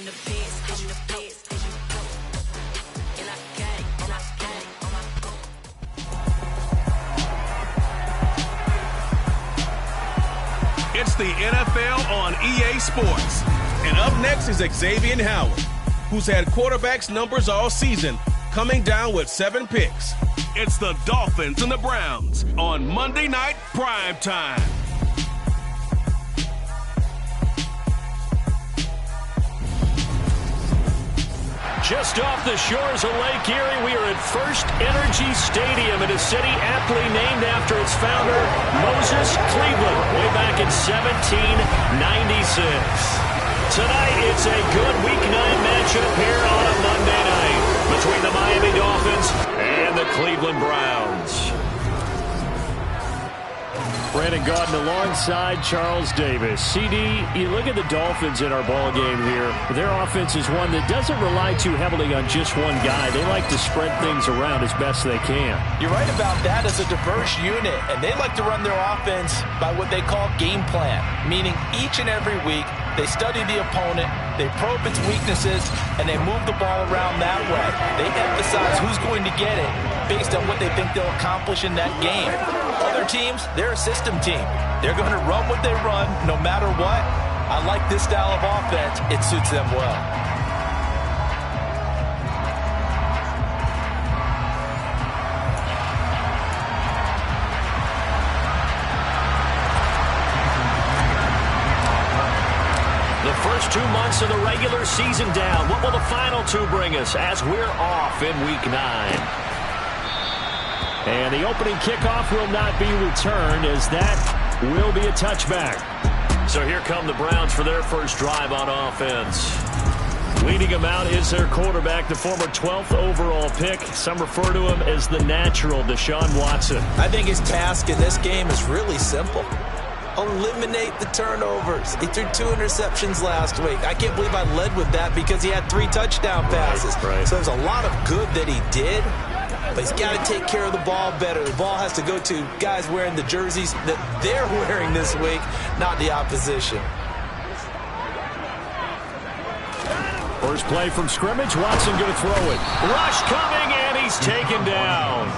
It's the NFL on EA Sports. And up next is Xavier Howard, who's had quarterbacks numbers all season, coming down with 7 picks. It's the Dolphins and the Browns on Monday Night Prime Time. Just off the shores of Lake Erie, we are at First Energy Stadium in a city aptly named after its founder, Moses Cleveland, way back in 1796. Tonight, it's a good Week 9 matchup here on a Monday night between the Miami Dolphins and the Cleveland Browns. Brandon Gaudin alongside Charles Davis. CD, you look at the Dolphins in our ball game here. Their offense is one that doesn't rely too heavily on just one guy. They like to spread things around as best they can. You're right about that. As a diverse unit, and they like to run their offense by what they call game plan, meaning each and every week they study the opponent, they probe its weaknesses, and they move the ball around that way. They emphasize who's going to get it based on what they think they'll accomplish in that game. Other teams, they're a system team. They're going to run what they run no matter what. I like this style of offense. It suits them well. The first 2 months of the regular season down. What will the final 2 bring us as we're off in Week 9? And the opening kickoff will not be returned, as that will be a touchback. So here come the Browns for their first drive on offense. Leading them out is their quarterback, the former 12th overall pick. Some refer to him as the natural, Deshaun Watson. I think his task in this game is really simple. Eliminate the turnovers. He threw 2 interceptions last week. I can't believe I led with that because he had 3 touchdown passes. Right. So there's a lot of good that he did. But he's got to take care of the ball better. The ball has to go to guys wearing the jerseys that they're wearing this week, not the opposition. First play from scrimmage. Watson going to throw it. Rush coming, and he's taken down.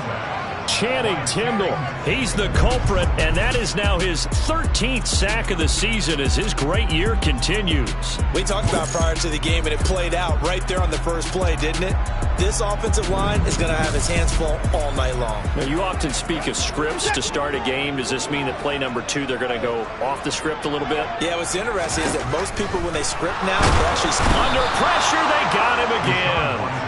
Channing Tindall, he's the culprit, and that is now his 13th sack of the season as his great year continues. We talked about prior to the game, and it played out right there on the first play, didn't it? This offensive line is going to have his hands full all night long. Now, you often speak of scripts to start a game. Does this mean that play number 2, they're going to go off the script a little bit? Yeah, what's interesting is that most people, when they script now, they're actually under pressure. They got him again.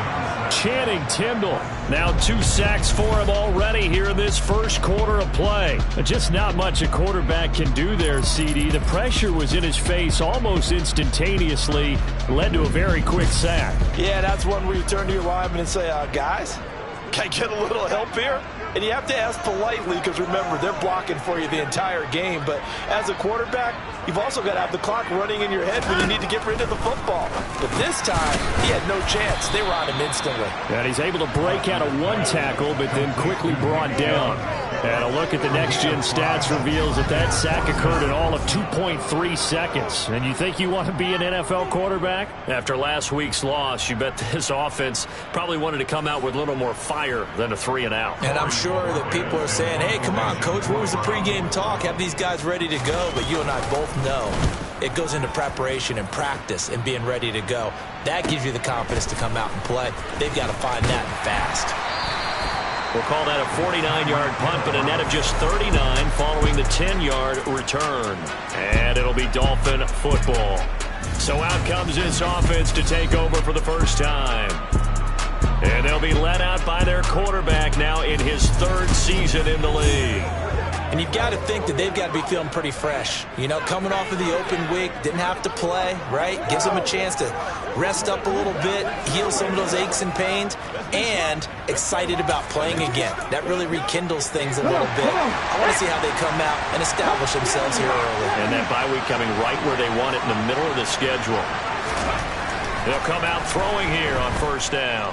Channing Tindall, now 2 sacks for him already here in this first quarter of play. Just not much a quarterback can do there, CD. The pressure was in his face almost instantaneously, led to a very quick sack. Yeah, that's one where you turn to your lineman and say, guys, can I get a little help here? And you have to ask politely because, remember, they're blocking for you the entire game. But as a quarterback, you've also got to have the clock running in your head when you need to get rid of the football. But this time, he had no chance. They were on him instantly. And he's able to break out of 1 tackle, but then quickly brought down. And a look at the next-gen stats reveals that sack occurred in all of 2.3 seconds. And you think you want to be an NFL quarterback? After last week's loss, you bet this offense probably wanted to come out with a little more fire than a 3-and-out. And I'm sure that people are saying, hey, come on, Coach, where was the pregame talk? Have these guys ready to go? But you and I both know it goes into preparation and practice and being ready to go. That gives you the confidence to come out and play. They've got to find that fast. We'll call that a 49-yard punt, but a net of just 39 following the 10-yard return. And it'll be Dolphin football. So out comes this offense to take over for the first time. And they'll be led out by their quarterback now in his 3rd season in the league. And you've got to think that they've got to be feeling pretty fresh. You know, coming off of the open week, didn't have to play, right? Gives them a chance to rest up a little bit, heal some of those aches and pains, and excited about playing again. That really rekindles things a little bit. I want to see how they come out and establish themselves here early. And that bye week coming right where they want it in the middle of the schedule. They'll come out throwing here on first down.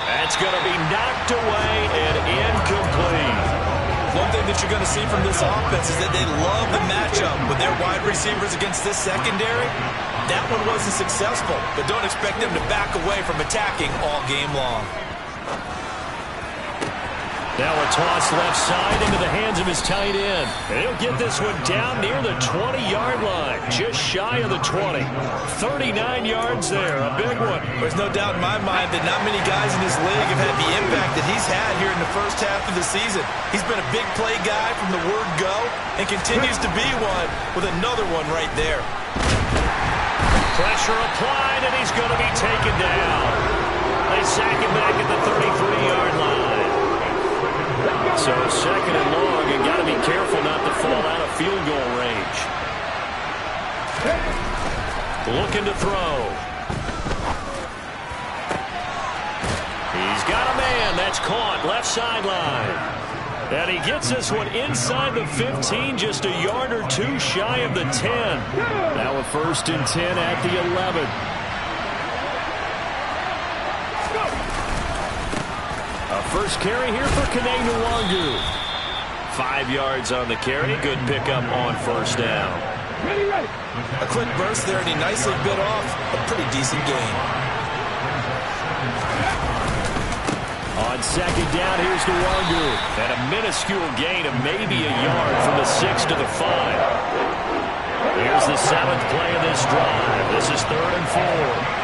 That's going to be knocked away and incomplete. One thing that you're going to see from this offense is that they love the matchup with their wide receivers against this secondary. That one wasn't successful, but don't expect them to back away from attacking all game long. Now a toss left side into the hands of his tight end. And he'll get this one down near the 20-yard line, just shy of the 20. 39 yards there, a big one. There's no doubt in my mind that not many guys in this league have had the impact that he's had here in the first half of the season. He's been a big play guy from the word go and continues to be one with another one right there. Pressure applied, and he's going to be taken down. They sack him back at the 33-yard line. So second and long, and got to be careful not to fall out of field goal range. Looking to throw. He's got a man. That's caught left sideline. And he gets this one inside the 15, just a yard or two shy of the 10. Now a 1st and 10 at the 11. First carry here for Kene Nwangwu. 5 yards on the carry. Good pickup on first down. A quick burst there, and he nicely bit off a pretty decent gain. On second down, here's Nwangwu. And a minuscule gain of maybe a yard from the 6 to the 5. Here's the 7th play of this drive. This is 3rd and 4.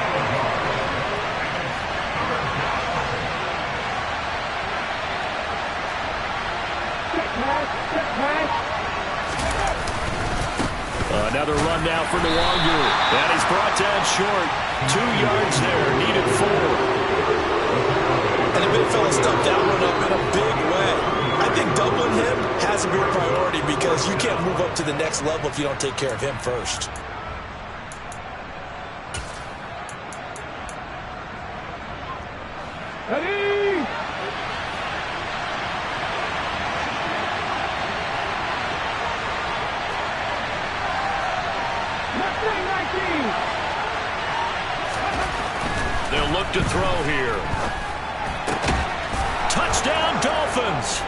Another run now for Nwangwu. And he's brought down short. 2 yards there, needed 4. And the big fella stuffed that one up in a big way. I think doubling him has to be a priority because you can't move up to the next level if you don't take care of him first. They'll look to throw here. Touchdown, Dolphins.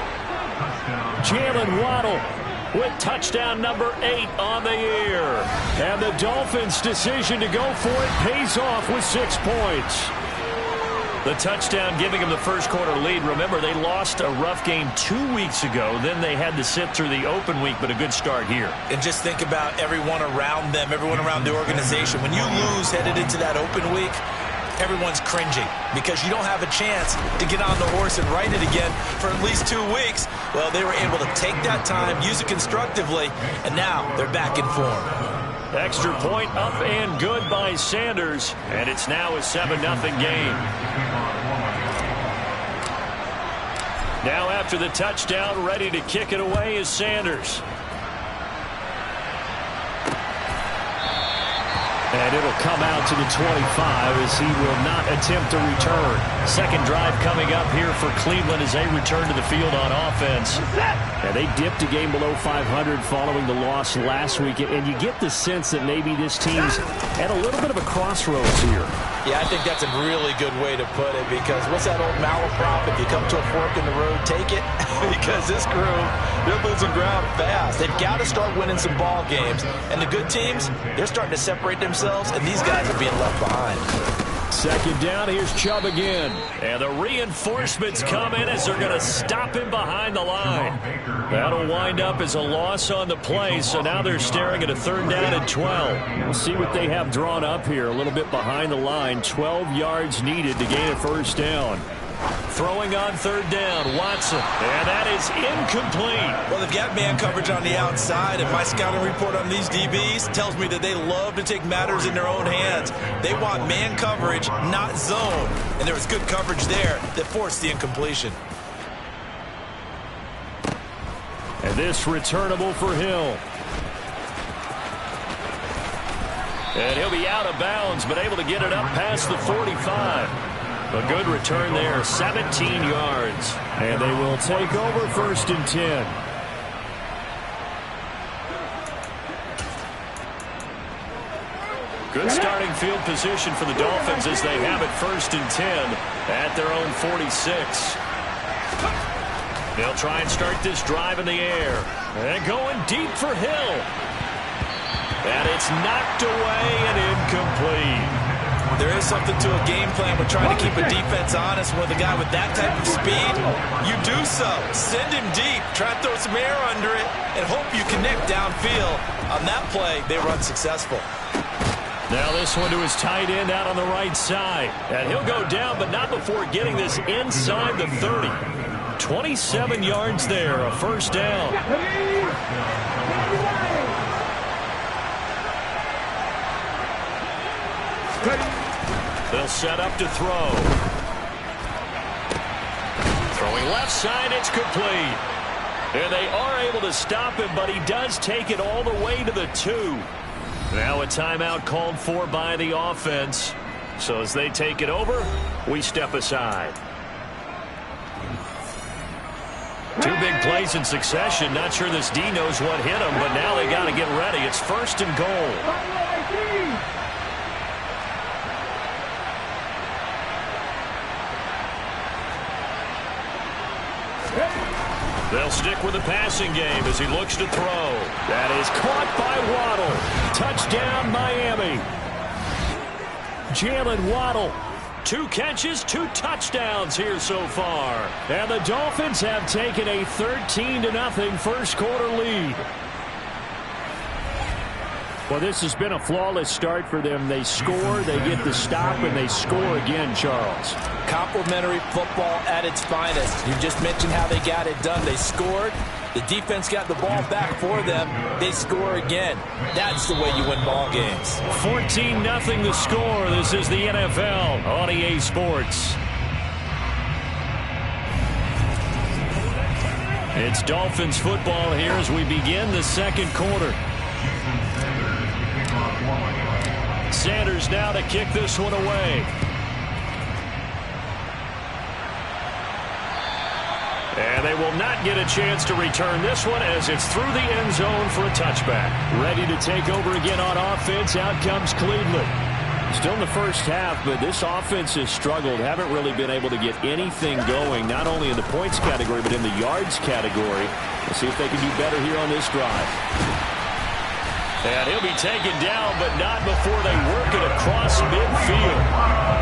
Jalen Waddle with touchdown number 8 on the year. And the Dolphins' decision to go for it pays off with 6 points. The touchdown giving them the first quarter lead. Remember, they lost a rough game 2 weeks ago. Then they had to sit through the open week, but a good start here. And just think about everyone around them, everyone around the organization. When you lose headed into that open week, everyone's cringing because you don't have a chance to get on the horse and ride it again for at least 2 weeks. Well, they were able to take that time, use it constructively, and now they're back in form. Extra point up and good by Sanders, and it's now a 7-0 game. Now after the touchdown, ready to kick it away is Sanders. And it'll come out to the 25 as he will not attempt a return. Second drive coming up here for Cleveland as they return to the field on offense. And they dipped a game below 500 following the loss last week. And you get the sense that maybe this team's at a little bit of a crossroads here. Yeah, I think that's a really good way to put it because what's that old malaprop? If you come to a fork in the road, take it. Because this crew, they're losing ground fast. They've got to start winning some ball games. And the good teams, they're starting to separate themselves, and these guys are being left behind. Second down, here's Chubb again. And the reinforcements come in as they're going to stop him behind the line. That'll wind up as a loss on the play, so now they're staring at a 3rd down and 12. We'll see what they have drawn up here, a little bit behind the line. 12 yards needed to gain a 1st down. Throwing on 3rd down, Watson. And that is incomplete. Well, they've got man coverage on the outside, and my scouting report on these DBs tells me that they love to take matters in their own hands. They want man coverage, not zone. And there was good coverage there that forced the incompletion. And this returnable for Hill. And he'll be out of bounds, but able to get it up past the 45. A good return there, 17 yards. And they will take over 1st and 10. Good starting field position for the Dolphins as they have it 1st and 10 at their own 46. They'll try and start this drive in the air. And going deep for Hill. And it's knocked away and incomplete. There is something to a game plan with trying to keep a defense honest with a guy with that type of speed. You do so. Send him deep. Try to throw some air under it and hope you connect downfield. On that play, they run successful. Now this one to his tight end out on the right side. And he'll go down, but not before getting this inside the 30. 27 yards there, a first down. They'll set up to throw. Throwing left side, it's complete. And they are able to stop him, but he does take it all the way to the 2. Now a timeout called for by the offense. So as they take it over, we step aside. 2 big plays in succession. Not sure this D knows what hit him, but now they got to get ready. It's first and goal. They'll stick with the passing game as he looks to throw. That is caught by Waddle. Touchdown, Miami. Jalen Waddle. 2 catches, 2 touchdowns here so far. And the Dolphins have taken a 13-0 first quarter lead. Well, this has been a flawless start for them. They score, they get the stop, and they score again, Charles. Complimentary football at its finest. You just mentioned how they got it done. They scored. The defense got the ball back for them. They score again. That's the way you win ball games. 14-0 the score. This is the NFL on EA Sports. It's Dolphins football here as we begin the second quarter. Sanders now to kick this one away. And they will not get a chance to return this one as it's through the end zone for a touchback. Ready to take over again on offense. Out comes Cleveland. Still in the first half, but this offense has struggled. Haven't really been able to get anything going, not only in the points category, but in the yards category. We'll see if they can do better here on this drive. And he'll be taken down, but not before they work it across midfield.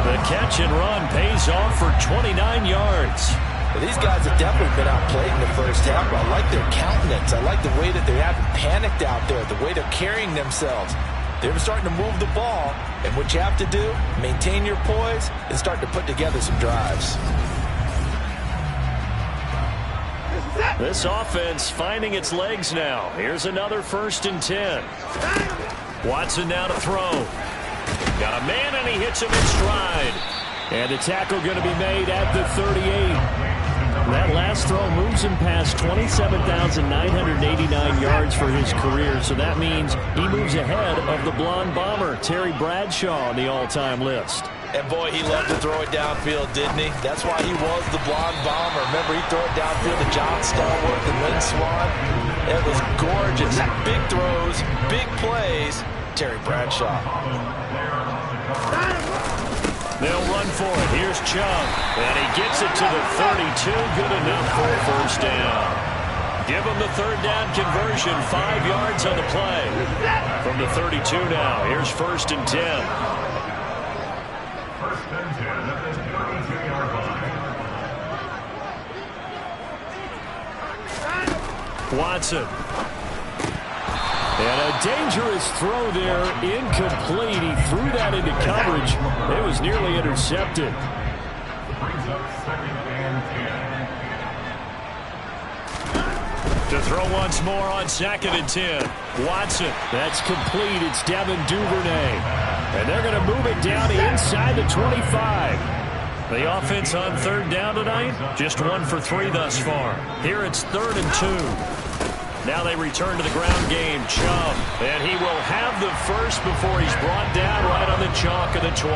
The catch and run pays off for 29 yards. Well, these guys have definitely been outplayed in the first half, but I like their countenance. I like the way that they haven't panicked out there, the way they're carrying themselves. They're starting to move the ball, and what you have to do, maintain your poise and start to put together some drives. This offense finding its legs now. Here's another 1st and 10. Watson now to throw. Got a man, and he hits him in stride. And the tackle going to be made at the 38. That last throw moves him past 27,989 yards for his career. So that means he moves ahead of the blonde bomber, Terry Bradshaw, on the all-time list. And boy, he loved to throw it downfield, didn't he? That's why he was the blonde bomber. Remember, he threw it downfield to John Stallworth and Lynn Swann. It was gorgeous. Big throws, big plays. Terry Bradshaw. They'll run for it. Here's Chubb. And he gets it to the 32. Good enough for a first down. Give him the 3rd down conversion. 5 yards on the play. From the 32 now. Here's 1st and 10. Watson. And a dangerous throw there, incomplete. He threw that into coverage. It was nearly intercepted. To throw once more on 2nd and 10. Watson. That's complete. It's Devin Duvernay. And they're going to move it down inside the 25. The offense on 3rd down tonight, just 1 for 3 thus far. Here it's 3rd and 2. Now they return to the ground game. Chubb, and he will have the first before he's brought down right on the chalk of the 20.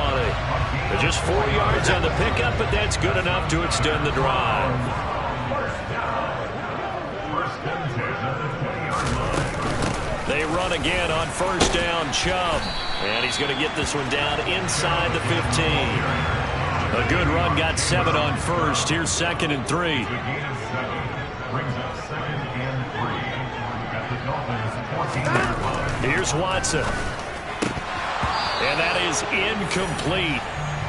Just 4 yards on the pickup, but that's good enough to extend the drive. They run again on 1st down. Chubb, and he's going to get this one down inside the 15. A good run, got 7 on 1st. Here's 2nd and 3. Here's Watson. And that is incomplete.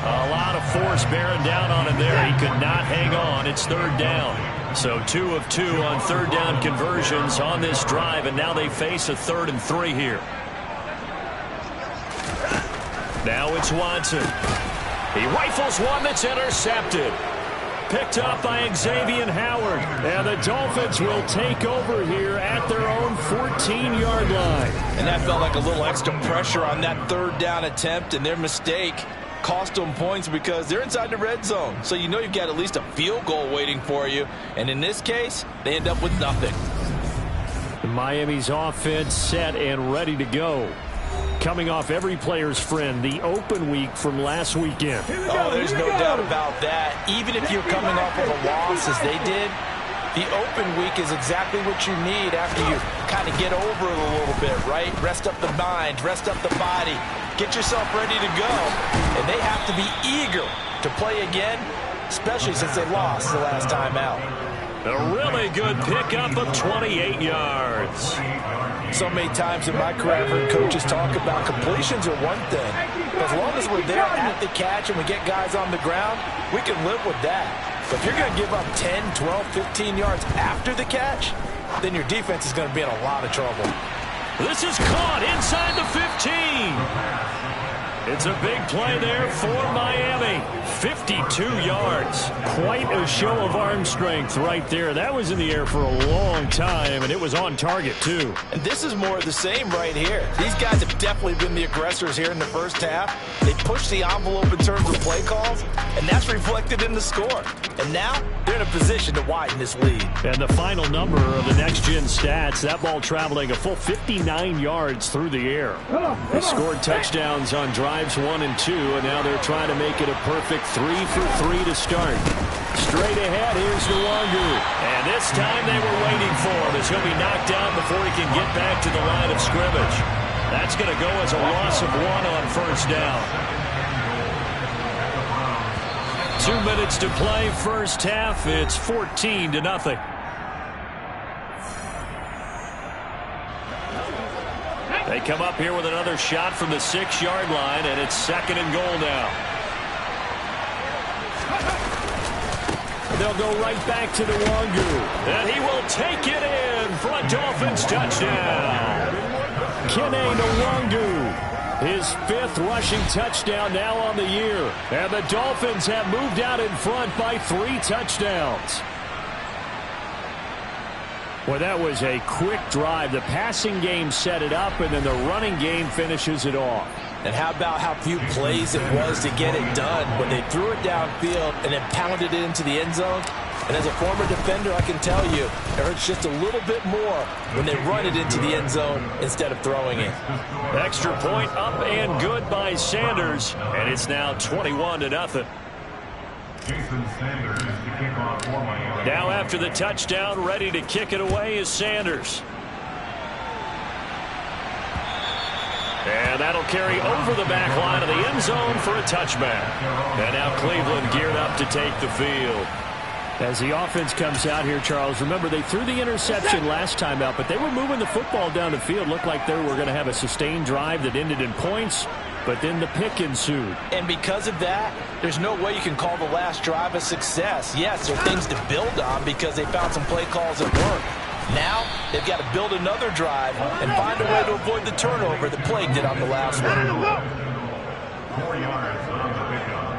A lot of force bearing down on him there. He could not hang on. It's third down. So 2 of 2 on third down conversions on this drive, and now they face a 3rd and 3 here. Now it's Watson. He rifles one that's intercepted. Picked up by Xavier Howard. And the Dolphins will take over here at their own 14-yard line. And that felt like a little extra pressure on that third down attempt, and their mistake cost them points because they're inside the red zone. So you know you've got at least a field goal waiting for you. And in this case, they end up with nothing. Miami's offense set and ready to go. Coming off every player's friend, the open week from last weekend. Oh, there's no doubt about that. Even if you're coming off of a loss as they did, the open week is exactly what you need after you kind of get over it a little bit, right? Rest up the mind, rest up the body, get yourself ready to go. And they have to be eager to play again, especially since they lost the last time out. A really good pickup of 28 yards. So many times in my career, I've heard coaches talk about completions are one thing. But as long as we're there at the catch and we get guys on the ground, we can live with that. But if you're going to give up 10, 12, 15 yards after the catch, then your defense is going to be in a lot of trouble. This is caught inside the 15. It's a big play there for Miami. 52 yards. Quite a show of arm strength right there. That was in the air for a long time, and it was on target, too. And this is more of the same right here. These guys have definitely been the aggressors here in the first half. They pushed the envelope in terms of play calls, and that's reflected in the score. And now they're in a position to widen this lead. And the final number of the next-gen stats, that ball traveling a full 59 yards through the air. They scored touchdowns on drives 1 and 2, and now they're trying to make it a perfect 3 for 3 to start. Straight ahead, here's Nwangu. And this time they were waiting for him as he'll be knocked down before he can get back to the line of scrimmage. That's going to go as a loss of 1 on first down. 2 minutes to play first half. It's 14-0. They come up here with another shot from the 6-yard line, and it's 2nd and goal now. They'll go right back to Nwangu, and he will take it in for a Dolphins touchdown. Kene Nwangu, his 5th rushing touchdown now on the year, and the Dolphins have moved out in front by 3 touchdowns. Well, that was a quick drive. The passing game set it up, and then the running game finishes it off. And how about how few plays it was to get it done when they threw it downfield and then pounded it into the end zone? And as a former defender, I can tell you, it hurts just a little bit more when they run it into the end zone instead of throwing it. Extra point up and good by Sanders, and it's now 21-0. Now after the touchdown, ready to kick it away is Sanders. And that'll carry over the back line of the end zone for a touchback. And now Cleveland geared up to take the field. As the offense comes out here, Charles, remember they threw the interception last time out, but they were moving the football down the field. Looked like they were going to have a sustained drive that ended in points, but then the pick ensued. And because of that, there's no way you can call the last drive a success. Yes, there are things to build on because they found some play calls that work. Now, they've got to build another drive and find a way to avoid the turnover that plagued it on the last one. 4 yards on the pickup.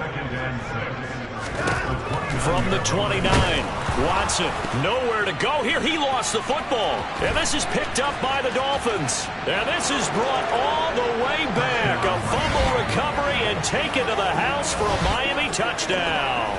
2nd and 6. From the 29, Watson, nowhere to go here. He lost the football. And this is picked up by the Dolphins. And this is brought all the way back. A fumble recovery and taken to the house for a Miami touchdown.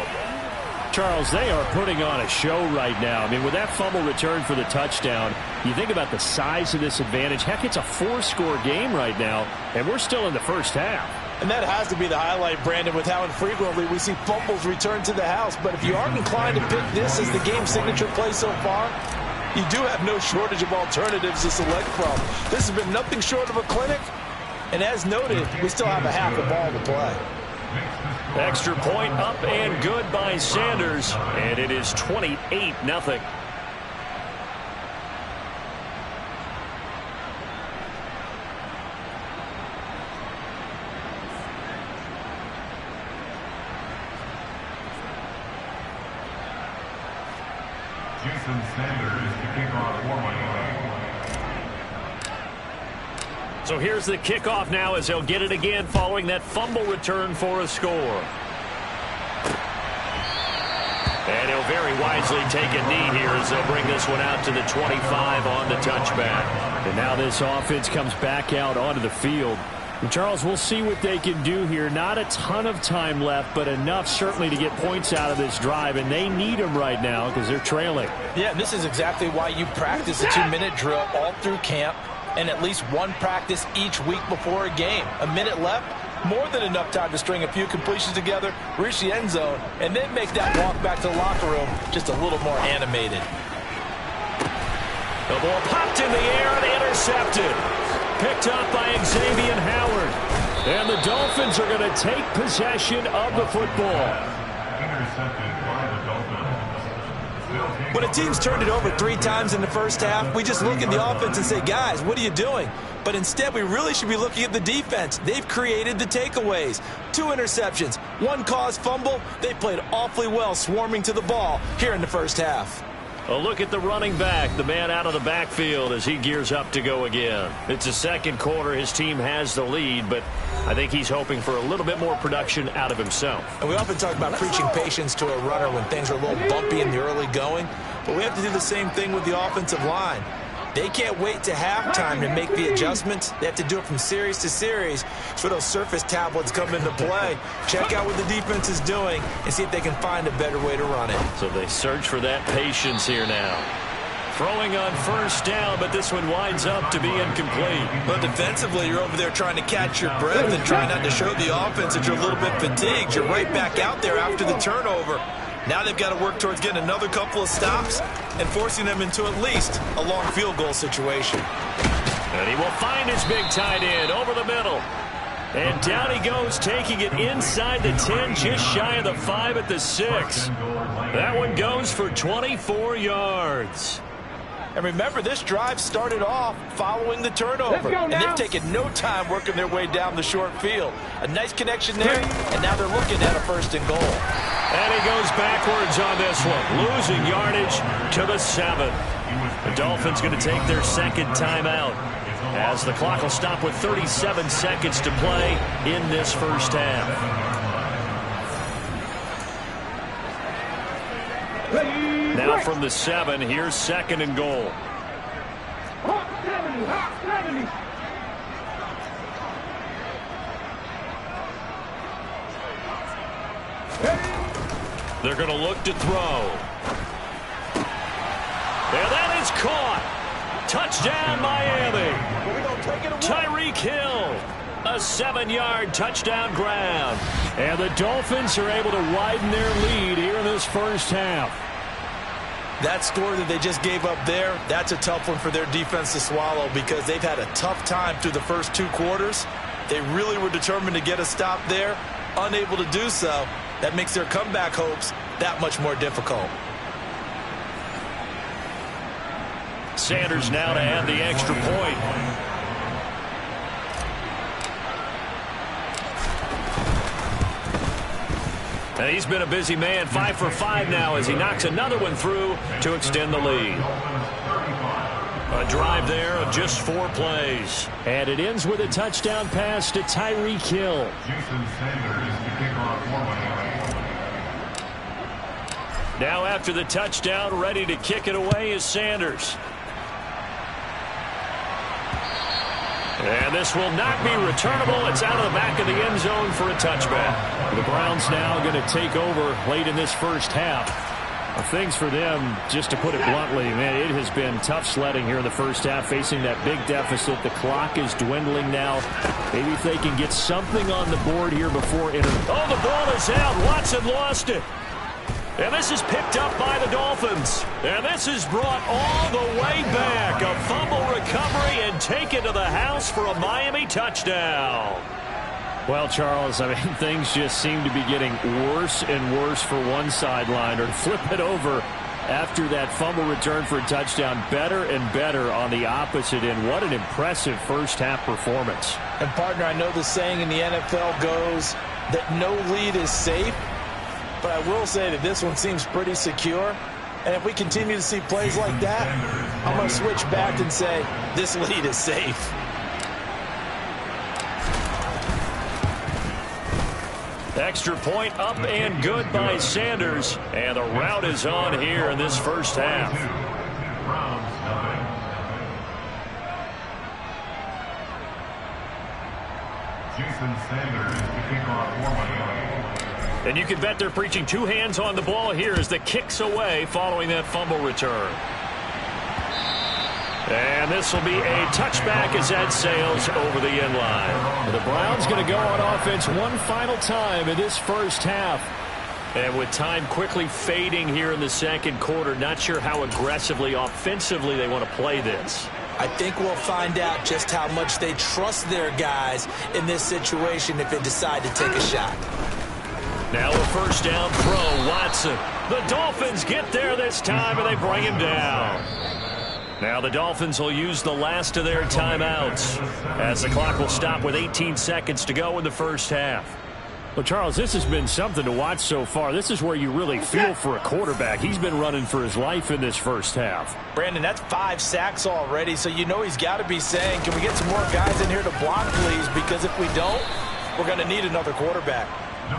Charles, they are putting on a show right now. I mean, with that fumble return for the touchdown, you think about the size of this advantage. Heck, it's a 4-score game right now, and we're still in the first half. And that has to be the highlight, Brandon, with how infrequently we see fumbles return to the house. But if you aren't inclined to pick this as the game signature play so far, you do have no shortage of alternatives to select from. This has been nothing short of a clinic. And as noted, we still have a half a ball to play. Extra point up and good by Sanders, and it is 28-0. Jason Sanders to kick off for Miami. So here's the kickoff now as he'll get it again following that fumble return for a score. And he'll very wisely take a knee here as they'll bring this one out to the 25 on the touchback. And now this offense comes back out onto the field. And Charles, we'll see what they can do here. Not a ton of time left, but enough certainly to get points out of this drive, and they need them right now because they're trailing. Yeah, and this is exactly why you practice a 2-minute drill all through camp and at least one practice each week before a game. A minute left, more than enough time to string a few completions together, reach the end zone, and then make that walk back to the locker room just a little more animated. The ball popped in the air and intercepted. Picked up by Xavier Howard. And the Dolphins are going to take possession of the football. Intercepted by the Dolphins. When a team's turned it over 3 times in the first half, we just look at the offense and say, guys, what are you doing? But instead, we really should be looking at the defense. They've created the takeaways. 2 interceptions, 1 caused fumble. They played awfully well swarming to the ball here in the first half. A look at the running back, the man out of the backfield as he gears up to go again. It's the second quarter. His team has the lead, but I think he's hoping for a little bit more production out of himself. And we often talk about preaching patience to a runner when things are a little bumpy in the early going, but we have to do the same thing with the offensive line. They can't wait to halftime to make the adjustments. They have to do it from series to series. So those surface tablets come into play. Check out what the defense is doing and see if they can find a better way to run it. So they search for that patience here now. Throwing on first down, but this one winds up to be incomplete. But defensively, you're over there trying to catch your breath and trying not to show the offense that you're a little bit fatigued. You're right back out there after the turnover. Now they've got to work towards getting another couple of stops and forcing them into at least a long field goal situation. And he will find his big tight end over the middle. And down he goes, taking it inside the 10, just shy of the 5 at the 6. That one goes for 24 yards. And remember, this drive started off following the turnover. And they've taken no time working their way down the short field. A nice connection there, and now they're looking at a 1st and goal. And he goes backwards on this one, losing yardage to the 7. The Dolphins going to take their second timeout as the clock will stop with 37 seconds to play in this first half. Now from the 7, here's 2nd and goal. They're going to look to throw. And that is caught. Touchdown, Miami. Tyreek Hill. A 7-yard touchdown grab. And the Dolphins are able to widen their lead here in this first half. That score that they just gave up there, that's a tough one for their defense to swallow because they've had a tough time through the first 2 quarters. They really were determined to get a stop there, unable to do so. That makes their comeback hopes that much more difficult. Sanders now to add the extra point. And he's been a busy man, 5 for 5 now as he knocks another one through to extend the lead. A drive there of just 4 plays. And it ends with a touchdown pass to Tyreek Hill. Jason Sanders to kick off for Miami. Now after the touchdown, ready to kick it away is Sanders. And this will not be returnable. It's out of the back of the end zone for a touchback. The Browns now going to take over late in this first half. Things for them, just to put it bluntly, man, it has been tough sledding here in the first half, facing that big deficit. The clock is dwindling now. Maybe if they can get something on the board here before intermission. Oh, the ball is out. Watson lost it. And this is picked up by the Dolphins. And this is brought all the way back. A fumble recovery and taken to the house for a Miami touchdown. Well, Charles, I mean, things just seem to be getting worse and worse for one sideline. Or to flip it over after that fumble return for a touchdown, better and better on the opposite end. What an impressive first-half performance. And, partner, I know the saying in the NFL goes that no lead is safe, but I will say that this one seems pretty secure. And if we continue to see plays like that, I'm going to switch back and say this lead is safe. Extra point up and good by Sanders. And the route is on here in this first half. Jason Sanders to kick off formally. And you can bet they're preaching two hands on the ball here as the kick's away following that fumble return. And this will be a touchback as that sails over the end line. The Browns going to go on offense one final time in this first half. And with time quickly fading here in the second quarter, not sure how aggressively, offensively they want to play this. I think we'll find out just how much they trust their guys in this situation if they decide to take a shot. Now a first down throw, Watson. The Dolphins get there this time, and they bring him down. Now the Dolphins will use the last of their timeouts as the clock will stop with 18 seconds to go in the first half. Well, Charles, this has been something to watch so far. This is where you really feel for a quarterback. He's been running for his life in this first half. Brandon, that's 5 sacks already, so you know he's got to be saying, can we get some more guys in here to block, please? Because if we don't, we're going to need another quarterback.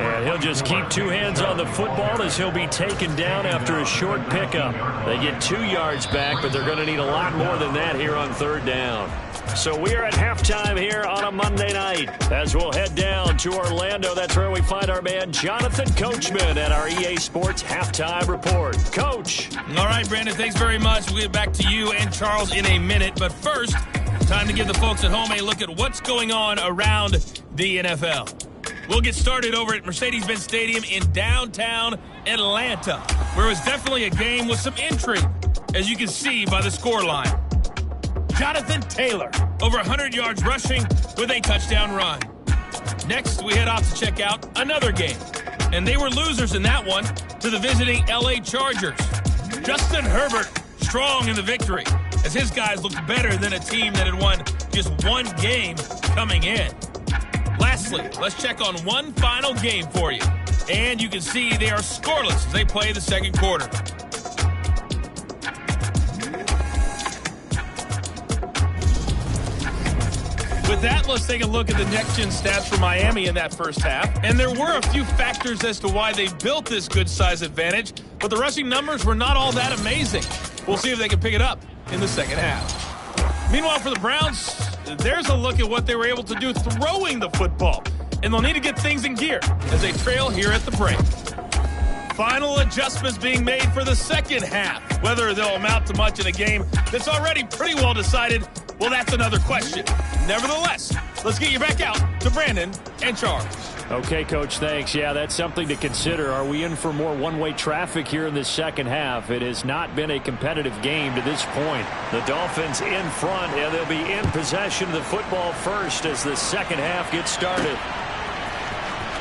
And he'll just keep two hands on the football as he'll be taken down after a short pickup. They get 2 yards back, but they're going to need a lot more than that here on third down. So we are at halftime here on a Monday night as we'll head down to Orlando. That's where we find our man Jonathan Coachman at our EA Sports Halftime Report. Coach. All right, Brandon, thanks very much. We'll get back to you and Charles in a minute. But first, time to give the folks at home a look at what's going on around the NFL. We'll get started over at Mercedes-Benz Stadium in downtown Atlanta, where it was definitely a game with some intrigue, as you can see by the scoreline. Jonathan Taylor, over 100 yards rushing with a touchdown run. Next, we head off to check out another game, and they were losers in that one to the visiting L.A. Chargers. Justin Herbert strong in the victory, as his guys looked better than a team that had won just one game coming in. Lastly, let's check on one final game for you. And you can see they are scoreless as they play the second quarter. With that, let's take a look at the next-gen stats for Miami in that first half. And there were a few factors as to why they built this good-size advantage, but the rushing numbers were not all that amazing. We'll see if they can pick it up in the second half. Meanwhile, for the Browns, there's a look at what they were able to do throwing the football. And they'll need to get things in gear as they trail here at the break. Final adjustments being made for the second half. Whether they'll amount to much in a game that's already pretty well decided, well, that's another question. Nevertheless, let's get you back out to Brandon and Charles. Okay, Coach, thanks. Yeah, that's something to consider. Are we in for more one-way traffic here in this second half? It has not been a competitive game to this point. The Dolphins in front, and they'll be in possession of the football first as the second half gets started.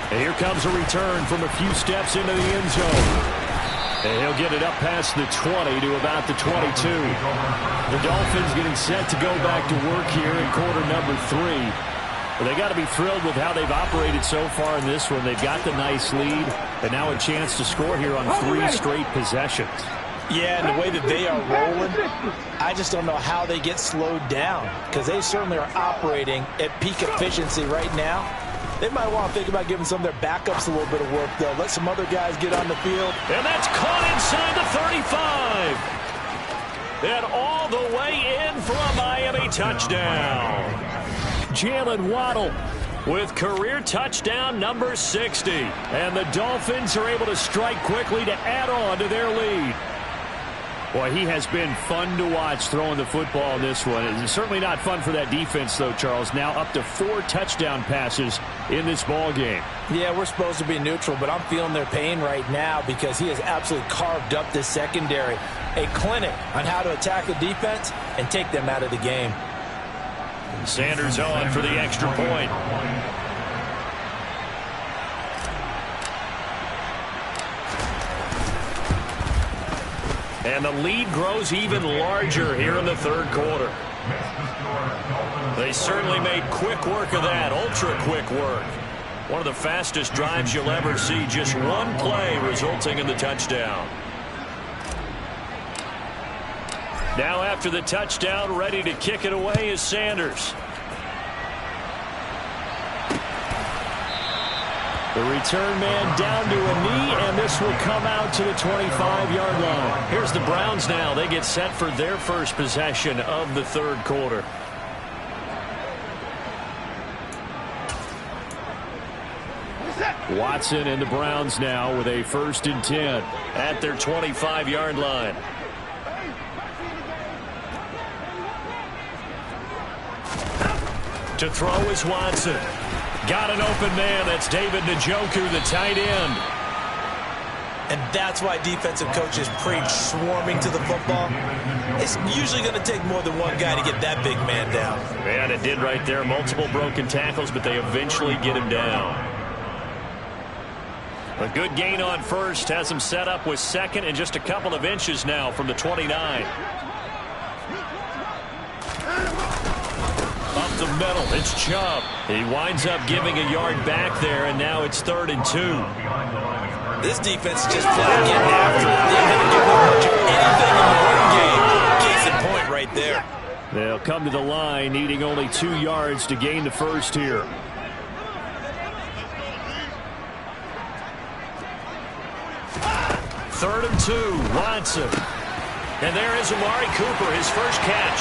And here comes a return from a few steps into the end zone. And he'll get it up past the 20 to about the 22. The Dolphins getting set to go back to work here in quarter number 3. Well, they got to be thrilled with how they've operated so far in this one. They've got the nice lead, and now a chance to score here on 3 straight possessions. Yeah, and the way that they are rolling, I just don't know how they get slowed down, because they certainly are operating at peak efficiency right now. They might want to think about giving some of their backups a little bit of work, though. Let some other guys get on the field. And that's caught inside the 35. And all the way in for a Miami touchdown. Jalen Waddle with career touchdown number 60. And the Dolphins are able to strike quickly to add on to their lead. Boy, he has been fun to watch throwing the football in this one. It's certainly not fun for that defense, though, Charles. Now up to 4 touchdown passes in this ball game. Yeah, we're supposed to be neutral, but I'm feeling their pain right now because he has absolutely carved up this secondary. A clinic on how to attack the defense and take them out of the game. Sanders on for the extra point. And the lead grows even larger here in the third quarter. They certainly made quick work of that, ultra-quick work. One of the fastest drives you'll ever see, just one play resulting in the touchdown. Now after the touchdown, ready to kick it away is Sanders. The return man down to a knee, and this will come out to the 25-yard line. Here's the Browns now. They get set for their first possession of the third quarter. Watson and the Browns now with a 1st and 10 at their 25-yard line. To throw is Watson. Got an open man. That's David Njoku, the tight end. And that's why defensive coaches preach swarming to the football. It's usually going to take more than one guy to get that big man down. And it did right there. Multiple broken tackles, but they eventually get him down. A good gain on first has him set up with second and just a couple of inches now from the 29. Up the middle, it's Chubb. He winds up giving a yard back there, and now it's 3rd and 2. This defense is just flat getting after it. They're going to give them much of anything in the run game. Case in point right there. They'll come to the line, needing only 2 yards to gain the first here. Third and 2, Watson. And there is Amari Cooper, his first catch.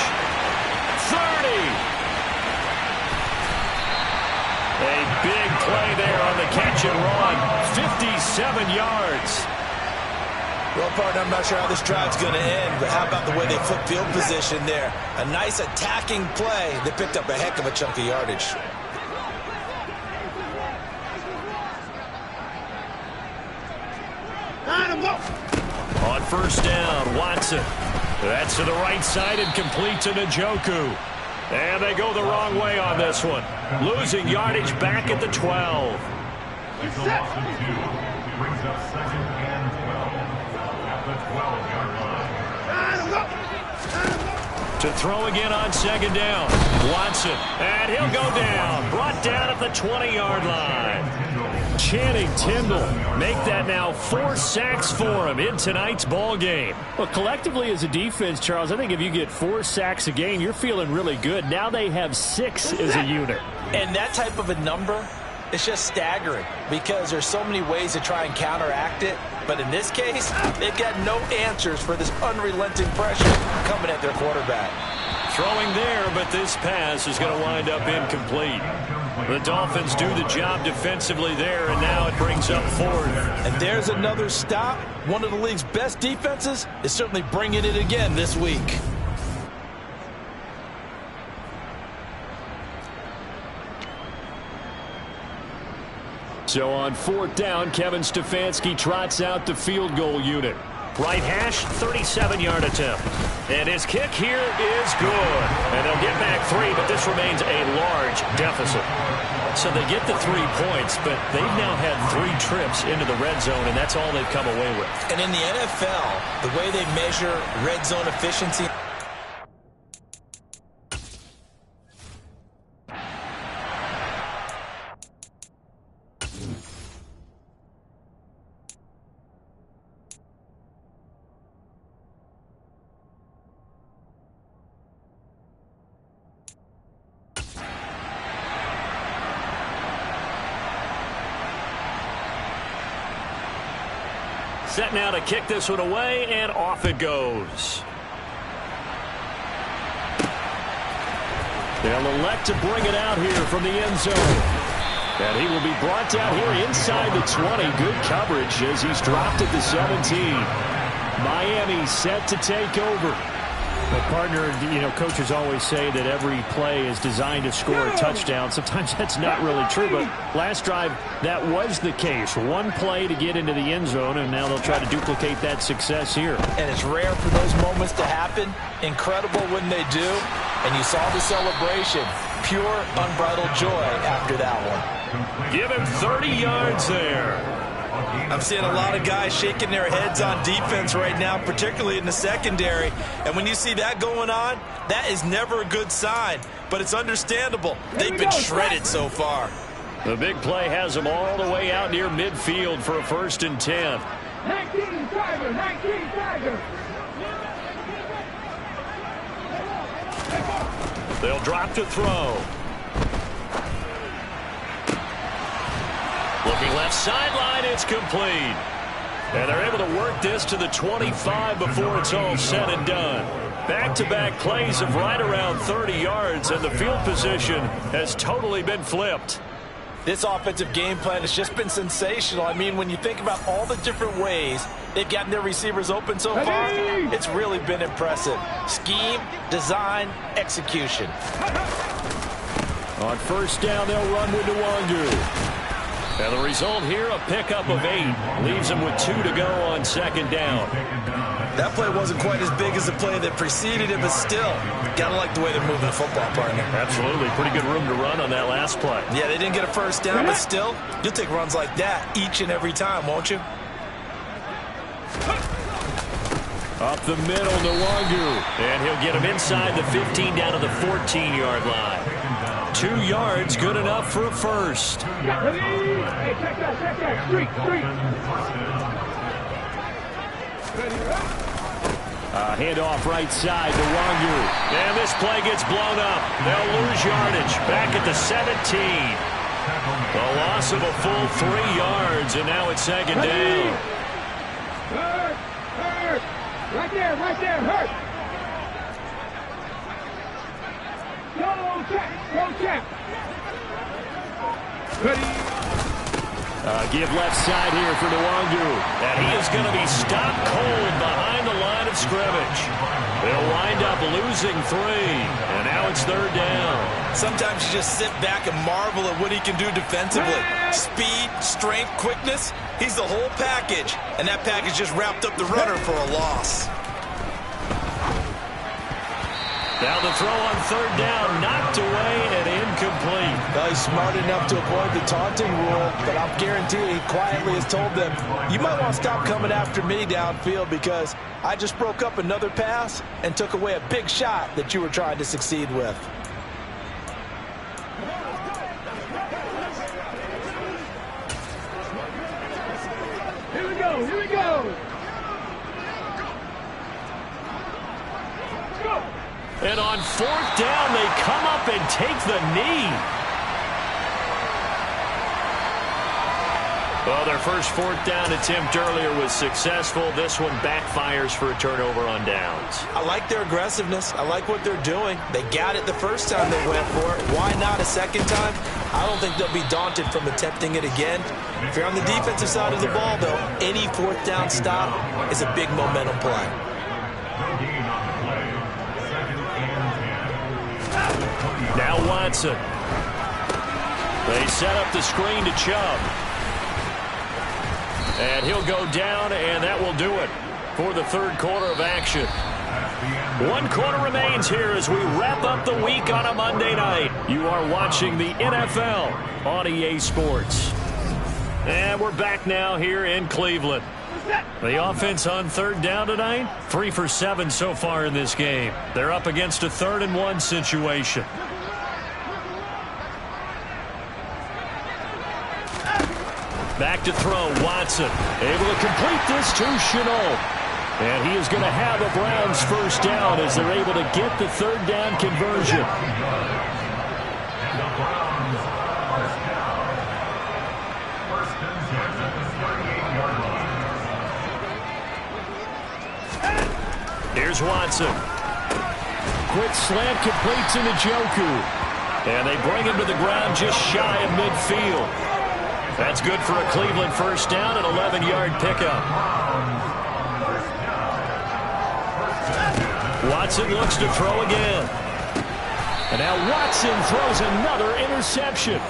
30. A big play there on the catch and run. 57 yards. Well, partner, I'm not sure how this drive's going to end, but how about the way they flip field position there? A nice attacking play. They picked up a heck of a chunk of yardage. On first down, Watson. That's to the right side and complete to Njoku. And they go the wrong way on this one. Losing yardage back at the 12. It's a loss of 2. Brings up 2nd and 12 at the 12-yard line. To throw again on 2nd down. Watson. And he'll go down. Brought down at the 20-yard line. Channing Tindall make that now 4 sacks for him in tonight's ball game. Well, collectively as a defense, Charles, I think if you get 4 sacks a game, you're feeling really good. Now they have 6 as a unit. And that type of a number is just staggering because there's so many ways to try and counteract it. But in this case, they've got no answers for this unrelenting pressure coming at their quarterback. Throwing there, but this pass is going to wind up incomplete. The Dolphins do the job defensively there, and now it brings up 4th. And there's another stop. One of the league's best defenses is certainly bringing it again this week. So on 4th down, Kevin Stefanski trots out the field goal unit. Right hash, 37-yard attempt. And his kick here is good. And they'll get back 3, but this remains a large deficit. So they get the 3 points, but they've now had 3 trips into the red zone, and that's all they've come away with. And in the NFL, the way they measure red zone efficiency... Set now to kick this one away, and off it goes. They'll elect to bring it out here from the end zone. And he will be brought down here inside the 20. Good coverage as he's dropped at the 17. Miami set to take over. But partner, you know, coaches always say that every play is designed to score a touchdown. Sometimes that's not really true, but last drive, that was the case. One play to get into the end zone, and now they'll try to duplicate that success here. And it's rare for those moments to happen. Incredible when they do. And you saw the celebration. Pure, unbridled joy after that one. Give him 30 yards there. I'm seeing a lot of guys shaking their heads on defense right now, particularly in the secondary. And when you see that going on, that is never a good sign. But it's understandable. They've been shredded so far. The big play has them all the way out near midfield for a 1st and 10. 19 Tiger. They'll drop to throw. Looking left sideline, it's complete. And they're able to work this to the 25 before it's all said and done. Back-to-back plays of right around 30 yards, and the field position has totally been flipped. This offensive game plan has just been sensational. I mean, when you think about all the different ways they've gotten their receivers open so far, it's really been impressive. Scheme, design, execution. On 1st down, they'll run with Nwangu. And the result here, a pickup of 8. Leaves them with 2 to go on 2nd down. That play wasn't quite as big as the play that preceded it, but still, gotta like the way they're moving the football, partner. Absolutely. Pretty good room to run on that last play. Yeah, they didn't get a 1st down, but still, you'll take runs like that each and every time, won't you? Up the middle, Nwangu. And he'll get him inside the 15 down to the 14-yard line. 2 yards, good enough for a 1st. Hey, check that. Street. Handoff right side to Nwangu. And this play gets blown up. They'll lose yardage. Back at the 17. The loss of a full 3 yards, and now it's 2nd down. Hurt. Right there, hurt. Go check. Give left side here for Nwangu. And he is going to be stopped cold behind the line of scrimmage. They'll wind up losing 3. And now it's 3rd down. Sometimes you just sit back and marvel at what he can do defensively. Speed, strength, quickness. He's the whole package. And that package just wrapped up the runner for a loss. Now the throw on 3rd down, knocked away and incomplete. Well, he's smart enough to avoid the taunting rule, but I'll guarantee he quietly has told them, you might want to stop coming after me downfield because I just broke up another pass and took away a big shot that you were trying to succeed with. Here we go. And on 4th down, they come up and take the knee. Well, their first 4th down attempt earlier was successful. This one backfires for a turnover on downs. I like their aggressiveness. I like what they're doing. They got it the first time they went for it. Why not a second time? I don't think they'll be daunted from attempting it again. If you're on the defensive side of the ball, though, any 4th down stop is a big momentum play. Now Watson. They set up the screen to Chubb. And he'll go down, and that will do it for the 3rd quarter of action. 1 quarter remains here as we wrap up the week on a Monday night. You are watching the NFL on EA Sports. And we're back now here in Cleveland. The offense on 3rd down tonight, 3 for 7 so far in this game. They're up against a 3rd and 1 situation. Back to throw, Watson. Able to complete this to Shenault. And he is going to have a Browns 1st down as they're able to get the 3rd down conversion. Here's Watson. Quick slant completes into Njoku. And they bring him to the ground just shy of midfield. That's good for a Cleveland 1st down, an 11-yard pickup. Watson looks to throw again. And now Watson throws another interception.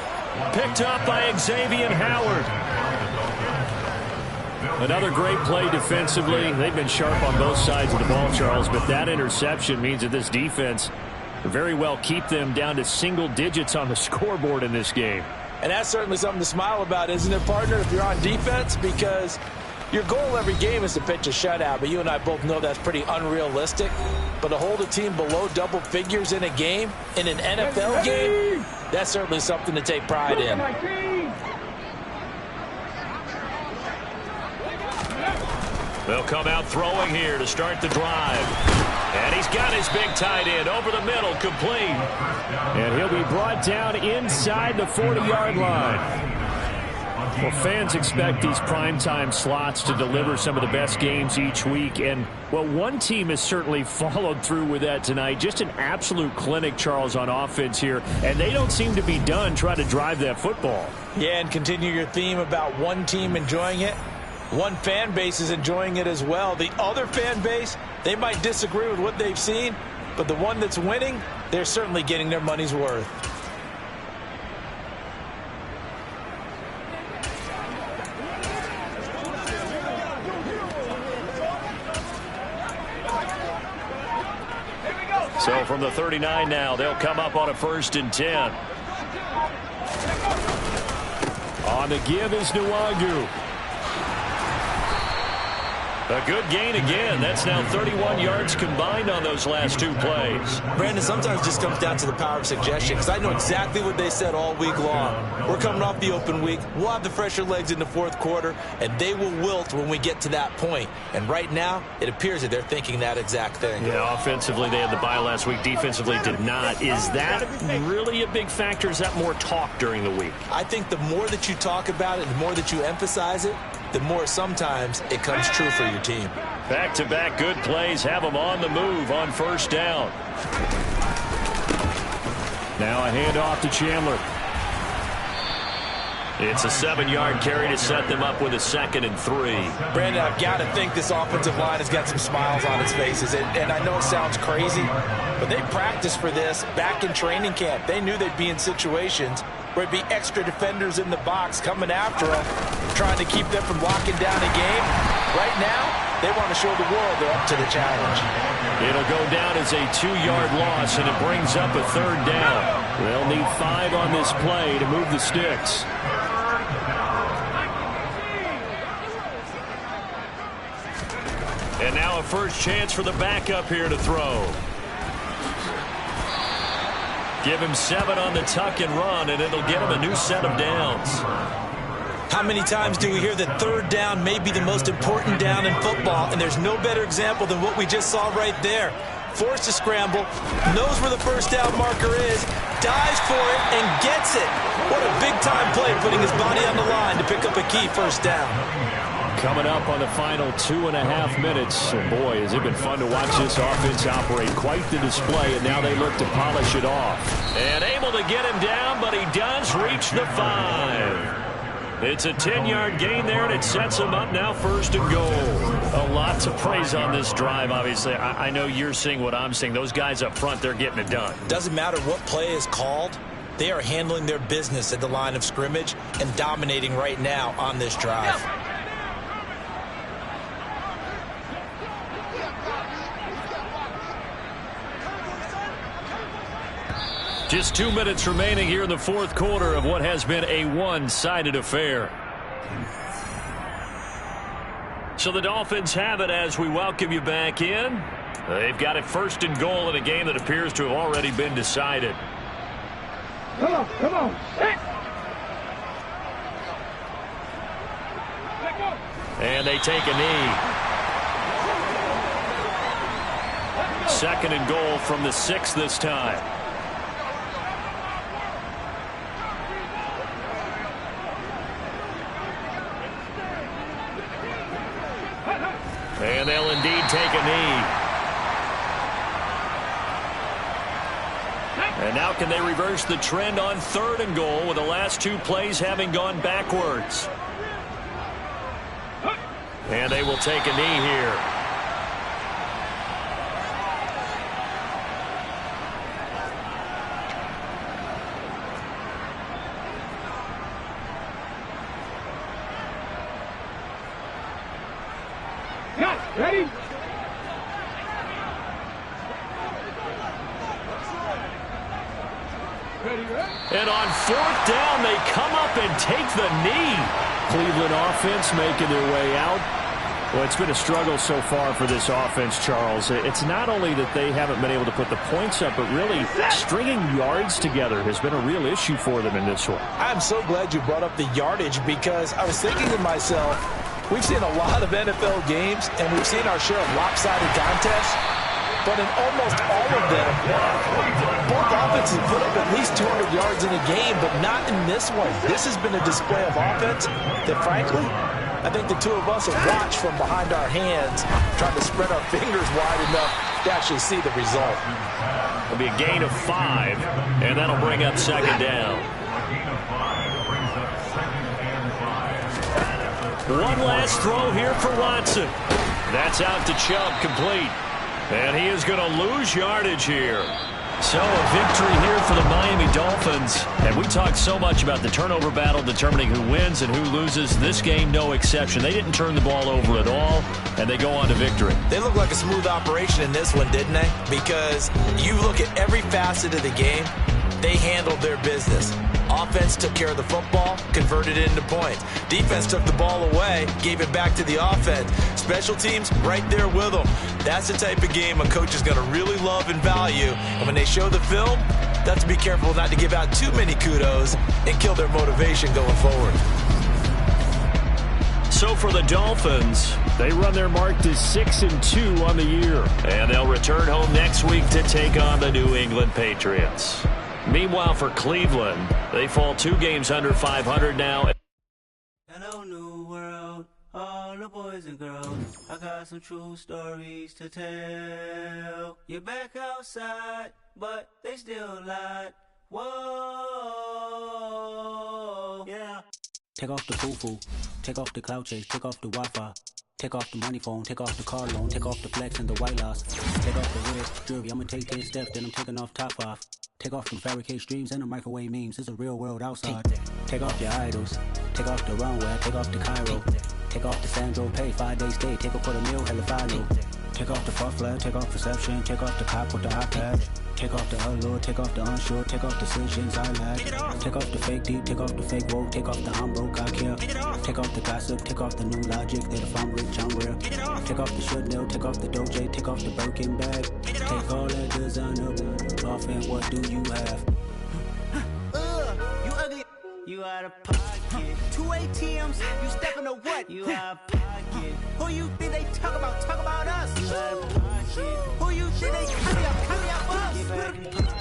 Picked up by Xavier Howard. Another great play defensively. They've been sharp on both sides of the ball, Charles, but that interception means that this defense very well keep them down to single digits on the scoreboard in this game. And that's certainly something to smile about, isn't it, partner, if you're on defense? Because your goal every game is to pitch a shutout, but you and I both know that's pretty unrealistic. But to hold a team below double figures in a game, in an NFL game, that's certainly something to take pride in. They'll come out throwing here to start the drive. And he's got his big tight end over the middle, complete. And he'll be brought down inside the 40-yard line. Well, fans expect these primetime slots to deliver some of the best games each week. And, well, one team has certainly followed through with that tonight. Just an absolute clinic, Charles, on offense here. And they don't seem to be done trying to drive that football. Yeah, and continue your theme about one team enjoying it. One fan base is enjoying it as well. The other fan base, they might disagree with what they've seen, but the one that's winning, they're certainly getting their money's worth. So from the 39 now, they'll come up on a 1st and 10. On the give is Nwangu. A good gain again. That's now 31 yards combined on those last 2 plays. Brandon, sometimes it just comes down to the power of suggestion, because I know exactly what they said all week long. We're coming off the open week. We'll have the fresher legs in the 4th quarter, and they will wilt when we get to that point. And right now, it appears that they're thinking that exact thing. Yeah, offensively, they had the bye last week. Defensively, did not. Is that really a big factor? Is that more talk during the week? I think the more that you talk about it, the more that you emphasize it, the more sometimes it comes true for your team. Back-to-back good plays have them on the move on 1st down. Now a handoff to Chandler. It's a 7-yard carry to set them up with a 2nd and 3. Brandon, I've got to think this offensive line has got some smiles on its faces. And I know it sounds crazy, but they practiced for this back in training camp. They knew they'd be in situations where it'd be extra defenders in the box coming after them, trying to keep them from locking down a game. Right now, they want to show the world they're up to the challenge. It'll go down as a 2-yard loss, and it brings up a 3rd down. They'll need 5 on this play to move the sticks. And now a first chance for the backup here to throw. Give him 7 on the tuck and run, and it'll get him a new set of downs. How many times do we hear that 3rd down may be the most important down in football, and there's no better example than what we just saw right there. Forced to scramble, knows where the 1st down marker is, dives for it, and gets it. What a big-time play, putting his body on the line to pick up a key 1st down. Coming up on the final 2.5 minutes. And boy, has it been fun to watch this offense operate. Quite the display, and now they look to polish it off. And able to get him down, but he does reach the 5. It's a 10-yard gain there, and it sets him up now 1st and goal. A lot to praise on this drive, obviously. I know you're seeing what I'm seeing. Those guys up front, they're getting it done. Doesn't matter what play is called. They are handling their business at the line of scrimmage and dominating right now on this drive. Just 2 minutes remaining here in the 4th quarter of what has been a one-sided affair. So the Dolphins have it as we welcome you back in. They've got it 1st and goal in a game that appears to have already been decided. Come on, come on. And they take a knee. 2nd and goal from the 6 this time. And they'll indeed take a knee. And now can they reverse the trend on 3rd and goal with the last 2 plays having gone backwards? And they will take a knee here. Ready? And on fourth down, they come up and take the knee. Cleveland offense making their way out. Well, it's been a struggle so far for this offense, Charles. It's not only that they haven't been able to put the points up, but really stringing yards together has been a real issue for them in this one. I'm so glad you brought up the yardage because I was thinking to myself, we've seen a lot of NFL games, and we've seen our share of lopsided contests. But in almost all of them, both offenses put up at least 200 yards in a game, but not in this one. This has been a display of offense that, frankly, I think the two of us have watched from behind our hands, trying to spread our fingers wide enough to actually see the result. It'll be a gain of 5, and that'll bring up second down. One last throw here for Watson. That's out to Chubb, complete. And he is going to lose yardage here. So a victory here for the Miami Dolphins. And we talked so much about the turnover battle determining who wins and who loses. This game, no exception. They didn't turn the ball over at all, and they go on to victory. They look like a smooth operation in this one, didn't they? Because you look at every facet of the game, they handled their business. Offense took care of the football, converted it into points. Defense took the ball away, gave it back to the offense. Special teams, right there with them. That's the type of game a coach is going to really love and value. And when they show the film, they have to be careful not to give out too many kudos and kill their motivation going forward. So for the Dolphins, they run their mark to 6-2 on the year. And they'll return home next week to take on the New England Patriots. Meanwhile, for Cleveland, they fall 2 games under 500 now. Hello, new world, all the boys and girls. I got some true stories to tell. You're back outside, but they still lied. Whoa, yeah. Take off the foo-foo, take off the cloud chase, take off the Wi-Fi. Take off the money phone, take off the car loan, take off the flex and the white loss. Take off the red jewelry, I'ma take 10 steps, then I'm taking off top off. Take off them fabricate streams and the microwave memes, it's a real world outside. Take off your idols, take off the runway, take off the Cairo. Take off the Sandro Pay, 5-day stay, take a $250,000, hella final. Take off the far flag, take off perception, take off the cop with the iPad. Take off the allure, take off the unsure, take off decisions I lack. Take off the fake deep, take off the fake woke, take off the I'm broke, I care. Take off the gossip, take off the new logic, that if I'm rich, I'm real. Take off the Chanel, take off the Doja, take off the Birkin bag. Take all that designer off and what do you have? You ugly. You out of pocket. 2 ATMs, you stepping to what? You out of pocket. Who you think they talk about us? You out of pocket. Who you think they carry up us?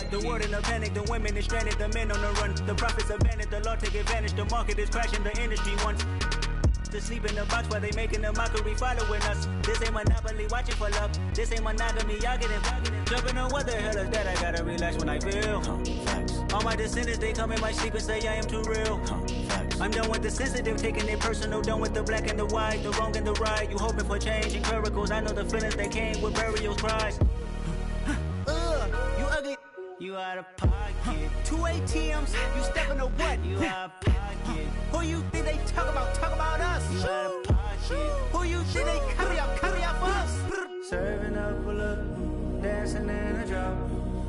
The world in a panic, the women is stranded, the men on the run. The profits abandoned, the law take advantage, the market is crashing, the industry wants to sleep in the box while they making a mockery following us. This ain't Monopoly, watching for love. This ain't monogamy, y'all getting jumping on what the hell is that? I gotta relax when I feel. All my descendants, they come in my sleep and say I am too real. I'm done with the sensitive, taking it personal, done with the black and the white, the wrong and the right. You hoping for change and miracles, I know the feelings that came with burial cries. You ugly. You out of pocket. 2 ATMs, you stepping to what? You out of pocket. Who you think they talk about us? You out of pocket. Who you think they carry up us? Serving up a look, dancing in a drop.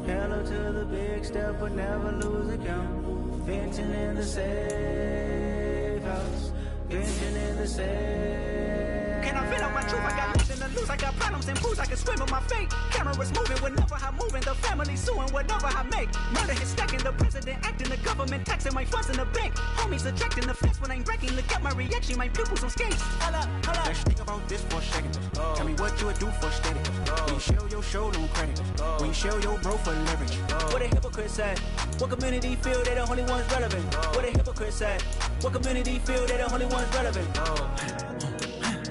Hello to the big step, but never lose a count. Venting in the safe house. Venting in the safe. Can I vent out my truth? I got nothing to lose. I got problems and booze. I can swim with my fate. Cameras moving whenever I'm moving. The family suing whatever I make. Murder is stacking. The president acting. The government taxing my funds in the bank. Homies ejecting the fence when I'm breaking. Look at my reaction. My pupils on skates. Hold up. Let's think about this for a second. Tell me what you would do for steady. When you show your show, no credit. When you show your bro for leverage. What a hypocrite said. What community feel they the only ones relevant? What a hypocrite said. What community feel they the only ones relevant?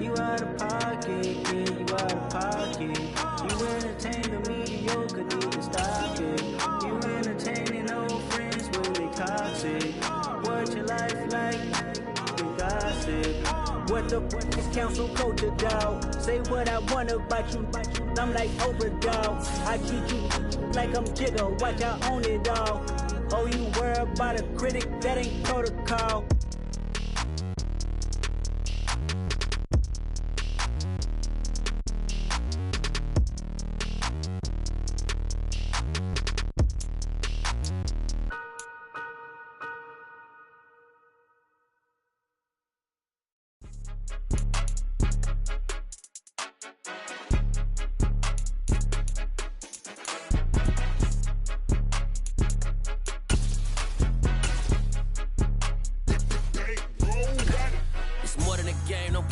You out of pocket, yeah, you out of pocket. You entertain the mediocre, need to stop it. You entertaining old friends when they toxic. What your life like? You gossip. What the is council culture, dog? Say what I want about you, I'm like overdog. I treat you like I'm Jigga, watch I own it all. Oh, you worry about a critic, that ain't protocol.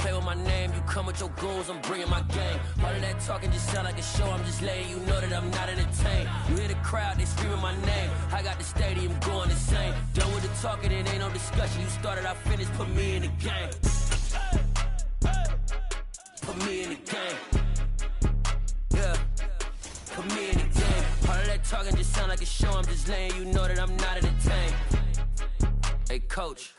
play with my name, you come with your goons, I'm bringing my game. All of that talking just sound like a show, I'm just letting you know that I'm not entertained. You hear the crowd, they screaming my name. I got the stadium going insane. Done with the talking, it ain't no discussion. You started, I finished, put me in the game. Put me in the game. Yeah. Put me in the game. All of that talking just sound like a show, I'm just letting you know that I'm not entertained. Hey, coach.